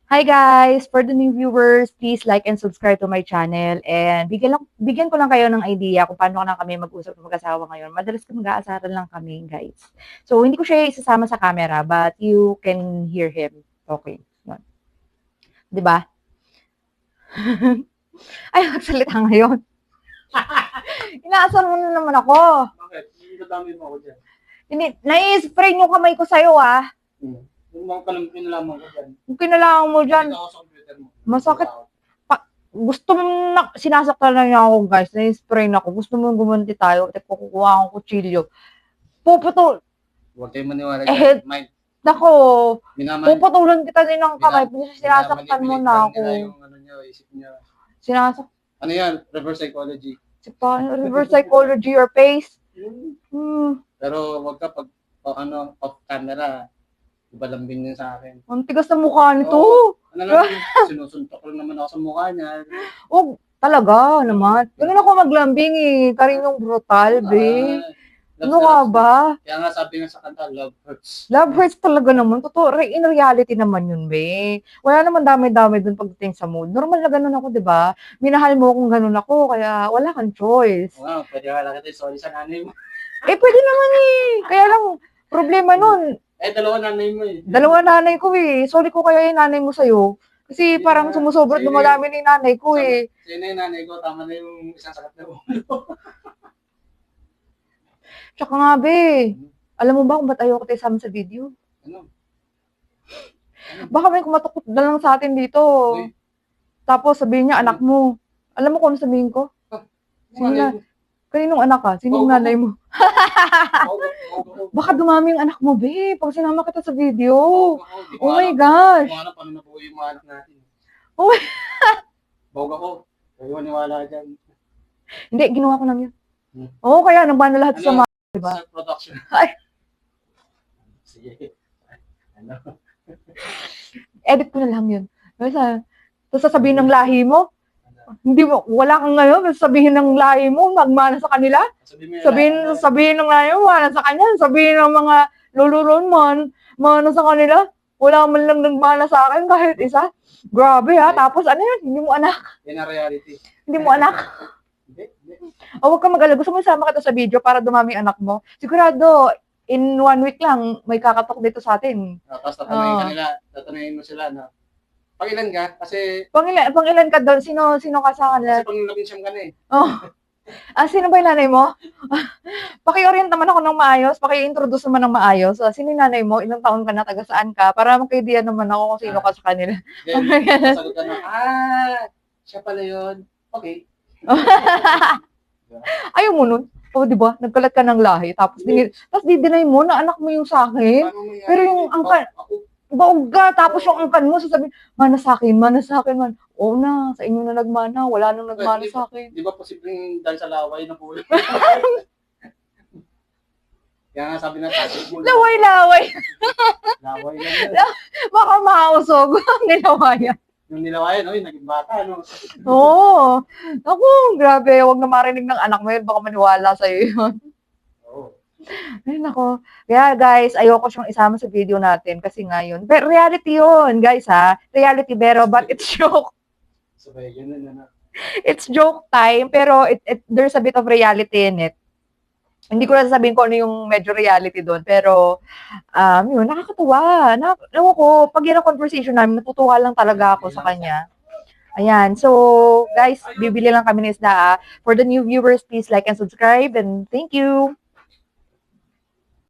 Hi guys! For the new viewers, please like and subscribe to my channel. And bigyan ko lang kayo ng idea kung paano na kami mag-usap ng mag-asawa ngayon. Madalas ko mag-aasaran lang kami, guys. So, hindi ko siya isasama sa camera, but you can hear him. Okay. Yun. Diba? Ay, magsalita ngayon. Inaasar mo na naman ako. Bakit? Hindi dadami mo ako dyan. Hindi, nai-spray yung kamay ko sa'yo, ah. Yung mga kinalaman ko dyan. Kung kinalaman mo dyan, Ito ako sa computer mo. masakit. Gusto mo na, sinasaktan na niya ako, guys. Na-spray na ako. Gusto mo gumanti tayo. At kukuha akong kutsilyo. Puputol. Huwag kayo maniwala Eh, dyan. Mind. Nako, Minaman. puputulan kita din ng kamay. Sinasaktan mo na ako. Yung ano nyo, isip nyo. Ano yan? Reverse psychology. Reverse psychology your face. Pero wag ka pag off camera, ibalambing niya sa akin. Ang tigas na mukha nito. Ano lang, sinusuntok lang naman ako sa mukha niya. Oh, talaga naman. Ganun ako maglambing eh. Karinong brutal, be. Ano nga ba? Kaya nga sabi nga sa kanta, love hurts. Love hurts talaga naman. Totoo, in reality naman yun, be. Wala naman dami-dami dun pagdating sa mood. Normal na ganun ako, di ba? Minahal mo kung ganun ako, kaya wala kang choice. Oo, pwede ka lang kita, sorry sa nanay mo. Eh, pwede naman eh. Kaya lang, problema nun, Dalawa nanay mo eh. dalawa nanay ko eh. Sorry ko kaya yung nanay mo sa'yo. Kasi parang sumusobra, dumadami na yung nanay ko eh. Sino yung nanay ko? Tama na yung isang sakat na ulo. Tsaka nga, be. Alam mo ba kung ba't ayoko tayo sama sa video? Ano? Baka may kumatukot na lang sa atin dito. Uy. Tapos sabihin niya, anak mo. Alam mo kung ano sabihin ko? Sino na? Kaninong anak ka? Sinong nanay mo? Baka dumami yung anak mo, be. Pag sinama kita sa video. Oh my gosh. Kung ano, paano na po yung mga anak natin. Oh my... Bawag ako. Huwag maniwala dyan. Hindi, ginawa ko lang yun. Oo, kaya naman na lahat sa mga, diba? Sa production. Ay. Sige. Ano? Edit ko na lang yun. Tapos sasabihin ng lahi mo, hindi mo, wala kang ngayon, sabihin ng lahi mo, magmana sa kanila. Sabihin ng lahi mo, mana sa kanya. Sabihin ng mga luluron man, mana sa kanila. Wala man lang nagmana sa akin kahit isa. Grabe ha. Tapos ano yun? Hindi mo anak. Yan ang reality. Hindi mo anak. O huwag ka mag-alala. Gusto mo isama kita sa video para dumami anak mo? Sigurado, in 1 week lang, may kakatok dito sa atin. Tapos tatanayin mo sila na, pangilan ka? Kasi, Pangilan ka doon? Sino ka sa kanila? kasi pang-labinsyam ka na eh. Oh. Sino ba yung nanay mo? Paki-orient naman ako ng maayos. Paki-introduce naman ng maayos. Sino yung nanay mo? Ilang taon ka na? Taga saan ka? Para magkaidiyan naman ako kung sino ka sa kanila. Then, sagot ka na, siya pala yun. Okay. Ayaw mo nun. O, di ba? Nagkalat ka ng lahi. Tapos di-deny mo na anak mo yung sa akin. Pero yung angkan, baog ka. Tapos yung angkan mo, sasabihin, mana sa akin, man. Oo na, sa inyo na nagmana. Wala nang nagmana sa akin. Di ba posibleng dahil sa laway na po? Kaya nga sabi na tatay mo. Laway-laway. Laway lang yun. Baka mausog ang nilawayan. Yung nilawayan, naging bata, no? Oo. Ako, grabe. Huwag na marinig ng anak mo yun. Baka maniwala sa'yo yun. Oo. Ay, nako. Kaya guys, ayoko siyang isama sa video natin kasi nga yun. Pero reality yun, guys ha. Reality pero, but it's joke. Sabay, yun na. It's joke time, pero there's a bit of reality in it. Hindi ko na sasabihin ko ano yung medyo reality doon, pero yun, nakakatuwa. Ewan ko, pag yun ang conversation namin, natutuwa lang talaga ako sa kanya. Ayan, so guys, bibili lang kami ng isda. For the new viewers, please like and subscribe, and thank you.